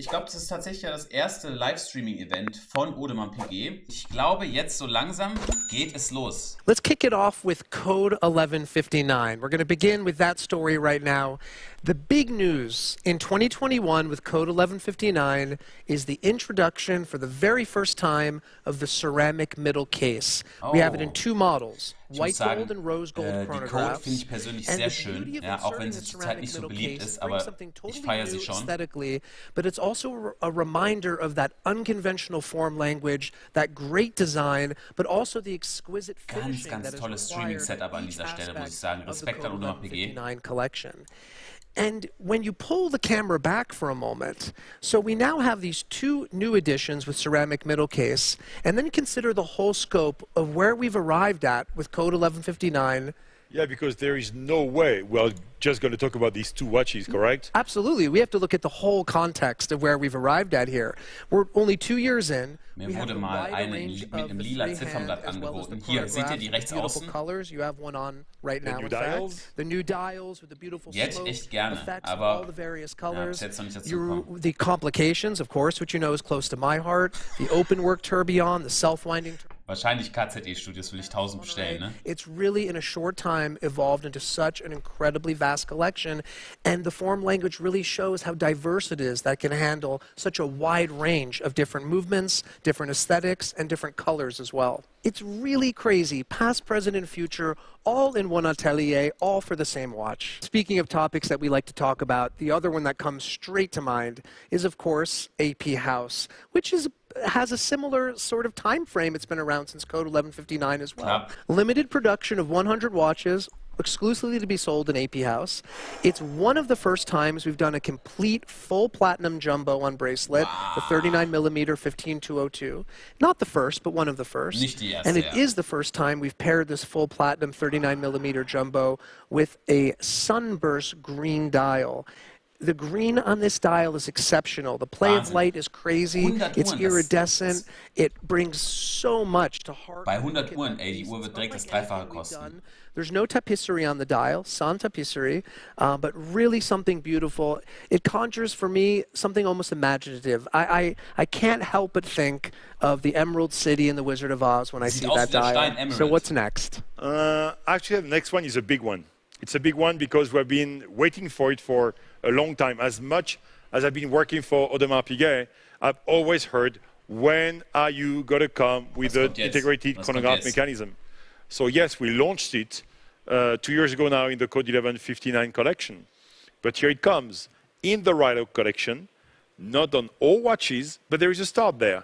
Ich glaube, das ist tatsächlich ja das erste Livestreaming-Event von Audemars Piguet. Ich glaube, jetzt so langsam geht es los. Let's kick it off with Code 1159. We're going to begin with that story right now. The big news in 2021 with Code 1159 is the introduction for the very first time of the ceramic middle case. We have it in two models. White gold and rose gold chronographs. Die Code finde ich persönlich sehr schön, ja, auch wenn sie zurzeit nicht so beliebt ist, aber ich feiere sie schon. But it's also a reminder of that unconventional form language, that great design, but also the exquisite finishing Ganz tolles Streaming-Setup an dieser Stelle, muss ich sagen. Respekt an Audemars Piguet. Collection. And when you pull the camera back for a moment, so we now have these two new editions with ceramic middle case, and then consider the whole scope of where we've arrived at with Code 1159. Yeah, because there is no way we're just going to talk about these two watches, correct? Absolutely. We have to look at the whole context of where we've arrived at here. We're only 2 years in. Mir wurde mal eine mit einem lila Ziffernblatt angeboten. Hier, seht ihr die rechts außen? You have one on right now. The new dials? The new dials with the beautiful Jetzt smoke echt gerne, effects, aber all the various colors. Ja, jetzt noch nicht dazu gekommen. The complications, of course, which you know is close to my heart. The open work tourbillon, the self-winding. Wahrscheinlich KZE-Studios will ich 1000 bestellen, ne? It's really, in a short time, evolved into such an incredibly vast collection, and the form language really shows how diverse it is that can handle such a wide range of different movements, different aesthetics, and different colors as well. It's really crazy, past, present, and future, all in one atelier, all for the same watch. Speaking of topics that we like to talk about, the other one that comes straight to mind is, of course, AP House, which has a similar sort of time frame. It's been around since Code 1159 as well. Limited production of 100 watches, exclusively to be sold in AP House. It's one of the first times we've done a complete full platinum jumbo on bracelet, the 39mm 15202. Not the first, but one of the first. Nicht die erste, and it is the first time we've paired this full platinum 39mm jumbo with a sunburst green dial. The green on this dial is exceptional. The play of light is crazy. It's iridescent. It brings so much to heart. Bei 100 Uhren, ey, die Uhr wird direkt das Dreifache kosten. There's no tapisserie on the dial, sans tapisserie, but really something beautiful. It conjures, for me, something almost imaginative. I can't help but think of the Emerald City in The Wizard of Oz when I see that dial. So what's next? Actually, the next one is a big one. It's a big one because we've been waiting for it for a long time. As much as I've been working for Audemars Piguet, I've always heard, when are you going to come with the integrated chronograph mechanism? So yes, we launched it 2 years ago now in the Code 1159 collection. But here it comes, in the Rolex collection, not on all watches, but there is a start there.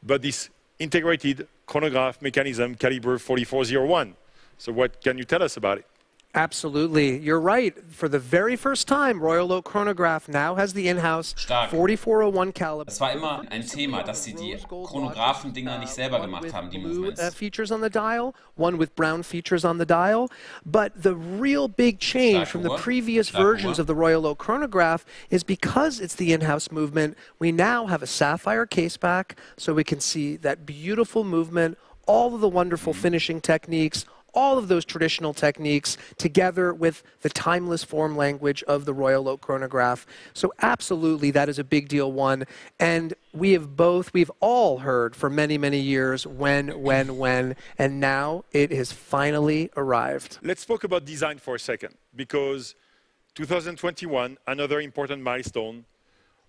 But this integrated chronograph mechanism, caliber 4401. So what can you tell us about it? Absolutely. You're right. For the very first time, Royal Oak Chronograph now has the in-house 4401 caliber. Es war immer ein Thema, dass sie die Chronographen-Dinger nicht selber gemacht haben, die Movements. Features on the dial, one with brown features on the dial. But the real big change from the previous versions of the Royal Oak Chronograph is because it's the in-house movement, we now have a sapphire caseback, so we can see that beautiful movement, all of the wonderful finishing techniques, all of those traditional techniques together with the timeless form language of the Royal Oak Chronograph. So absolutely, that is a big deal one. And we've all heard for many, many years when, and now it has finally arrived. Let's talk about design for a second, because 2021, another important milestone,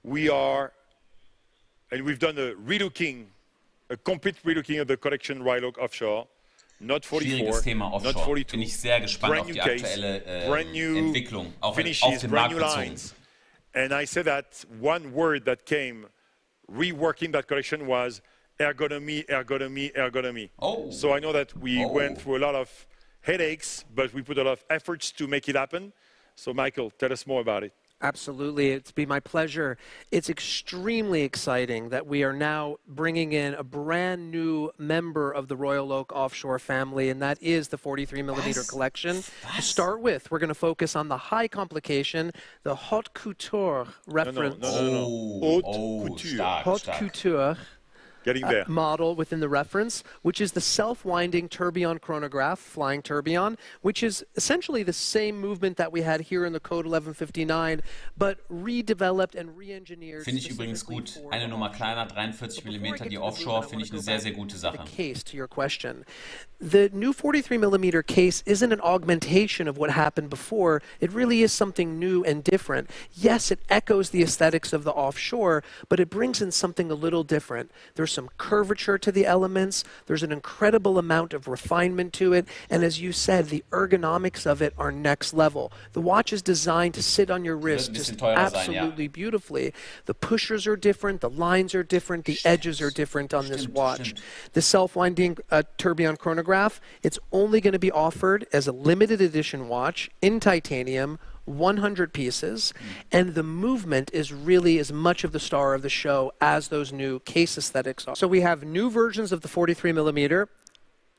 we've done a relooking, a complete relooking of the collection Royal Oak Offshore. Not 44, Thema Offshore. Not 42. Bin ich sehr gespannt auf die aktuelle Entwicklung, auch finishes, auf den Markt bezogen. And I said that one word that came reworking that collection was ergonomy, ergonomy, ergonomy. So I know that we went through a lot of headaches, but we put a lot of efforts to make it happen. So Michael, tell us more about it. Absolutely. It's been my pleasure. It's extremely exciting that we are now bringing in a brand new member of the Royal Oak Offshore family, and that is the 43mm collection. To start with, we're going to focus on the high complication, the haute couture reference. No. Haute couture. Haute couture. getting there. model within the reference, which is the self-winding tourbillon chronograph, flying tourbillon, which is essentially the same movement that we had here in the Code 1159, but redeveloped and re-engineered. Finde ich übrigens gut. Eine Nummer kleiner, 43 mm, die Offshore, finde ich eine sehr, sehr gute Sache. Case to your question. The new 43mm case isn't an augmentation of what happened before. It really is something new and different. Yes, it echoes the aesthetics of the Offshore, but it brings in something a little different. There's some curvature to the elements. There's an incredible amount of refinement to it. And as you said, the ergonomics of it are next level. The watch is designed to sit on your wrist just absolutely beautifully. The pushers are different. The lines are different. The edges are different on this watch. The self-winding tourbillon chronograph, it's only going to be offered as a limited edition watch in titanium, 100 pieces, and the movement is really as much of the star of the show as those new case aesthetics are. So we have new versions of the 43mm,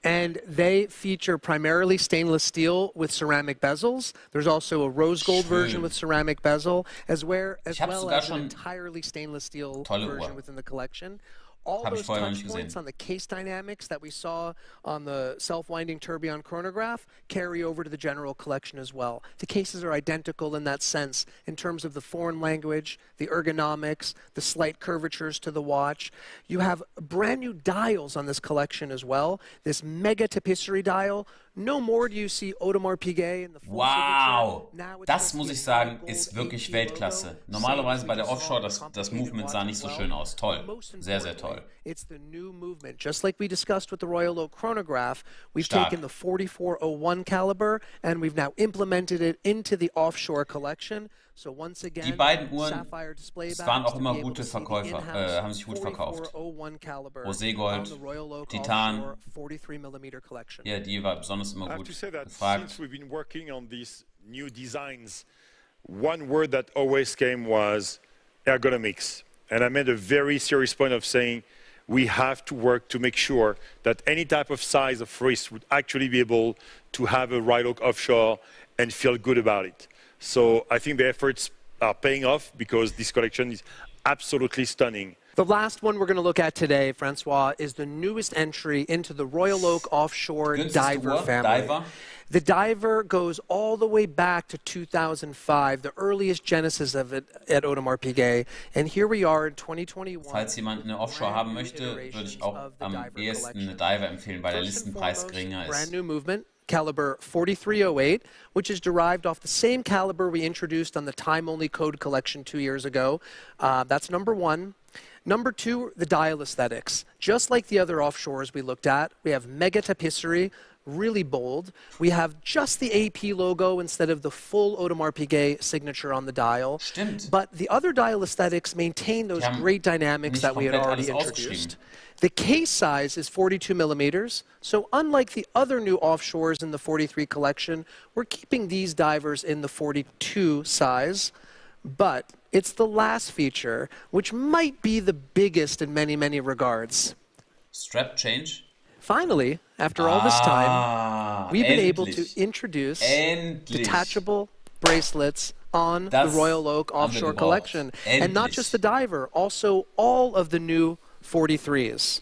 and they feature primarily stainless steel with ceramic bezels. There's also a rose gold version with ceramic bezel, as well as an entirely stainless steel version within the collection. All those touch points on the case dynamics that we saw on the self-winding tourbillon chronograph carry over to the general collection as well. The cases are identical in that sense in terms of the foreign language, the ergonomics, the slight curvatures to the watch. You have brand new dials on this collection as well. This mega tapisserie dial. No more do you see Audemars Piguet in the full Wow, das muss ich sagen, ist wirklich Weltklasse. Normalerweise bei der Offshore, das Movement sah nicht so schön aus. Toll, sehr, sehr toll. It's the new movement. Just like we discussed with the Royal Oak Chronograph, we've taken the 4401 caliber and we've now implemented it into the Offshore collection. So once again, die beiden Uhren, es waren auch immer gute Verkäufer, haben sich gut verkauft. Roségold, Titan, ja, die war besonders immer gut gefragt. Since we've been working on these new designs, one word that always came was ergonomics. And I made a very serious point of saying we have to work to make sure that any type of size of wrist would actually be able to have a Royal Oak Offshore and feel good about it. So I think the efforts are paying off because this collection is absolutely stunning. The last one we're going to look at today, Francois, is the newest entry into the Royal Oak Offshore Diver family. The Diver goes all the way back to 2005, the earliest genesis of it at Audemars Piguet. And here we are in 2021. Falls jemand eine Offshore haben möchte, würde ich auch am ehesten eine Diver empfehlen, weil der Listenpreis geringer ist. Brand new movement. Caliber 4308, which is derived off the same caliber we introduced on the time-only code collection 2 years ago. That's number one. Number two, the dial aesthetics. Just like the other Offshores we looked at, we have mega tapisserie, really bold. We have just the AP logo instead of the full Audemars Piguet signature on the dial. Stimmt. But the other dial aesthetics maintain those great dynamics that we had already introduced. The case size is 42mm, so unlike the other new Offshores in the 43 collection, we're keeping these divers in the 42 size, but it's the last feature, which might be the biggest in many, many regards. Strap change? Finally, after all this time, we've been able to introduce detachable bracelets on the Royal Oak Offshore collection. And not just the diver, also all of the new 43s.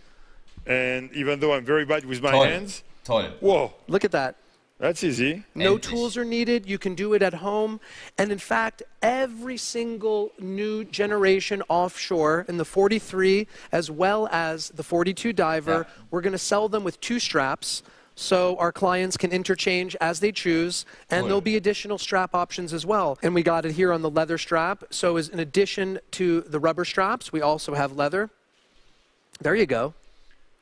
And even though I'm very bad with my hands, whoa, look at that. That's easy. No tools are needed. You can do it at home. And in fact, every single new generation Offshore in the 43 as well as the 42 diver, we're going to sell them with 2 straps. So our clients can interchange as they choose, and there'll be additional strap options as well. And we got it here on the leather strap. So as in addition to the rubber straps, we also have leather. There you go.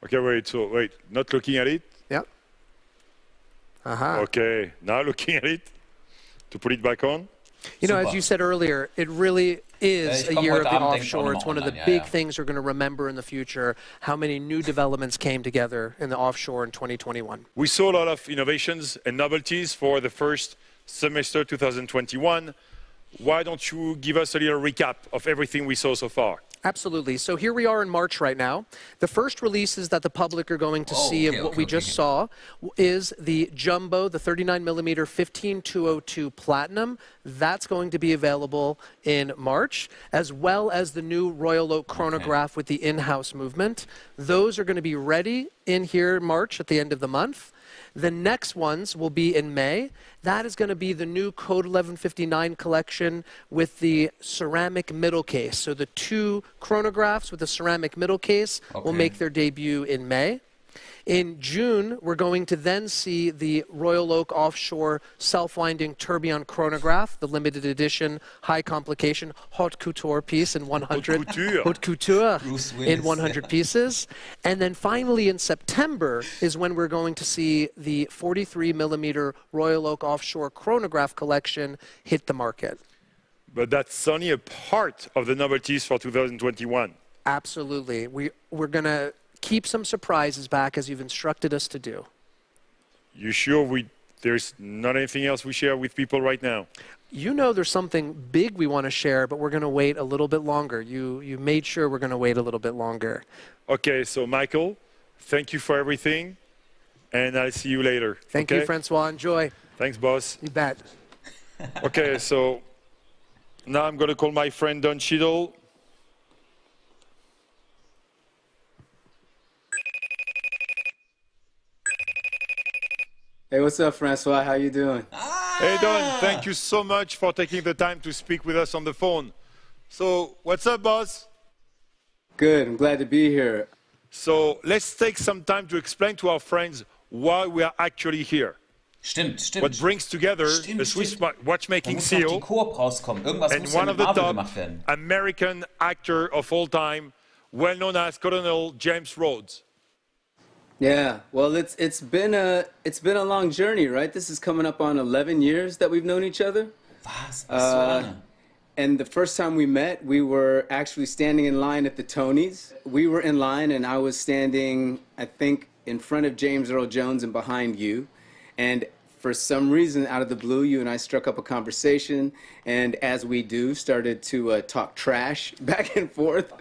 Okay, wait, so wait, not looking at it? Yeah. Okay, now looking at it, to put it back on. You know, as you said earlier, it really is a year of the Offshore. It's one of the big things we're going to remember in the future, how many new developments came together in the Offshore in 2021. We saw a lot of innovations and novelties for the first semester 2021. Why don't you give us a little recap of everything we saw so far? Absolutely. So here we are in March right now. The first releases that the public are going to see of what we just saw is the Jumbo, the 39mm 15202 Platinum. That's going to be available in March, as well as the new Royal Oak Chronograph with the in-house movement. Those are going to be ready in here in March at the end of the month. The next ones will be in May. That is going to be the new Code 1159 collection with the ceramic middle case. So the two chronographs with the ceramic middle case will make their debut in May. In June, we're going to then see the Royal Oak Offshore Self-Winding Tourbillon Chronograph, the limited edition, high complication, haute couture piece in 100. Haute couture in 100 pieces. And then finally in September is when we're going to see the 43mm Royal Oak Offshore Chronograph collection hit the market. But that's only a part of the novelties for 2021. Absolutely. We're going to keep some surprises back as you've instructed us to do. You sure there's not anything else we share with people right now? You know there's something big we want to share, but we're going to wait a little bit longer. You made sure we're going to wait a little bit longer. Okay, so Michael, thank you for everything, and I'll see you later. Thank you, Francois. Enjoy. Thanks, boss. You bet. Okay, so now I'm going to call my friend Don Cheadle. Hey, what's up, Francois? How you doing? Hey, Don. Thank you so much for taking the time to speak with us on the phone. So, what's up, boss? Good. I'm glad to be here. So, let's take some time to explain to our friends why we are actually here. Stimmt. What brings together the Swiss watchmaking seal and one of the top American actor of all time, well known as Colonel James Rhodes. Yeah, well, it's been a long journey, right? This is coming up on 11 years that we've known each other. And the first time we met, we were actually standing in line at the Tonys. We were in line, and I was standing, I think, in front of James Earl Jones and behind you. And for some reason, out of the blue, you and I struck up a conversation, and as we do, started to talk trash back and forth.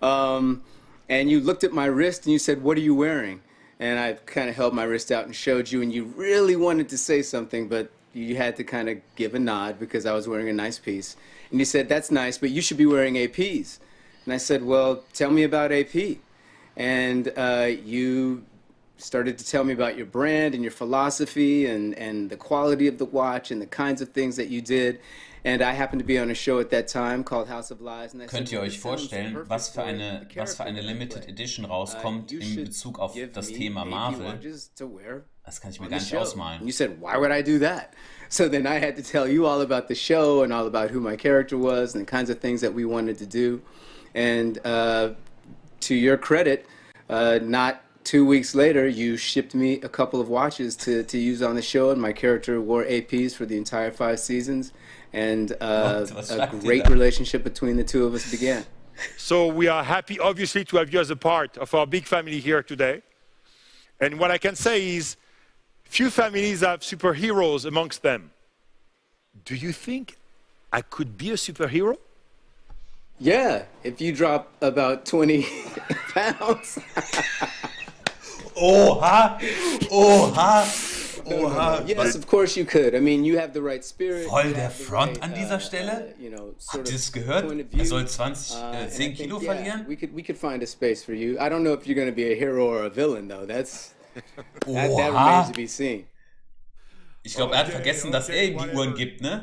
And you looked at my wrist, and you said, "What are you wearing?" And I kind of held my wrist out and showed you, and you really wanted to say something, but you had to kind of give a nod because I was wearing a nice piece. And you said, "That's nice, but you should be wearing APs." And I said, "Well, tell me about AP." And you started to tell me about your brand and your philosophy and the quality of the watch and the kinds of things that you did. And I happened to be on a show at that time called House of Lies. Könnt ihr euch vorstellen, was für eine Limited Edition rauskommt in Bezug auf das Thema Marvel? Das kann ich mir gar nicht ausmalen. And you said, "Why would I do that?" So then I had to tell you all about the show and all about who my character was and the kinds of things that we wanted to do. And to your credit, not 2 weeks later, you shipped me a couple of watches to use on the show, and my character wore APs for the entire 5 seasons. And a great relationship between the two of us began. So we are happy, obviously, to have you as a part of our big family here today. And what I can say is, few families have superheroes amongst them. Do you think I could be a superhero? Yeah, if you drop about 20 pounds. Oha! Yes, of course you could. I mean, you have the right spirit. Voll der Front an dieser Stelle. Habt ihr es gehört? Soll 10 Kilo verlieren? We could find a space for you. I don't know if you're going to be a hero or a villain, though. That remains to be seen. Ich glaube, hat vergessen, dass ihm die Uhren gibt, ne?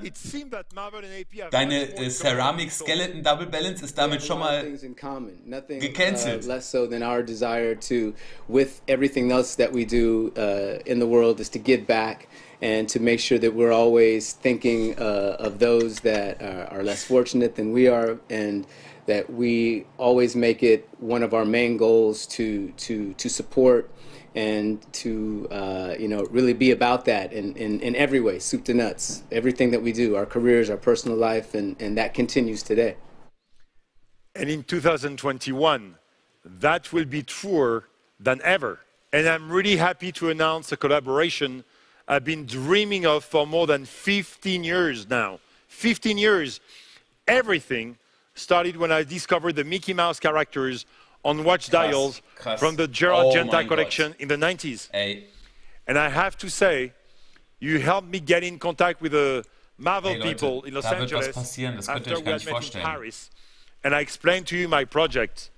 Deine Ceramic Skeleton Double Balance ist damit schon mal gecancelt. Less so than our desire to, with everything else that we do in the world, is to give back and to make sure that we're always thinking of those that are less fortunate than we are, and that we always make it one of our main goals to support and to really be about that in every way, soup to nuts, everything that we do, our careers, our personal life, and that continues today. And in 2021, that will be truer than ever. And I'm really happy to announce a collaboration I've been dreaming of for more than 15 years now. 15 years, everything started when I discovered the Mickey Mouse characters on watch dials from the Gerard Genta collection in the 90s. And I have to say, you helped me get in contact with the Marvel people in Los Angeles after we had met in Paris. And I explained to you my project.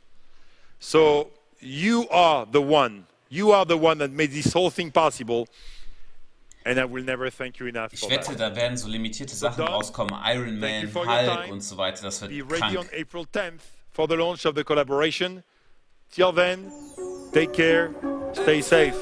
So you are the one that made this whole thing possible. And I will never thank you enough for Ich wette, da werden so limitierte Sachen rauskommen. Iron Man, Hulk und so weiter. Das wird Be ready on April 10th for the launch of the collaboration. Till then, take care, stay safe.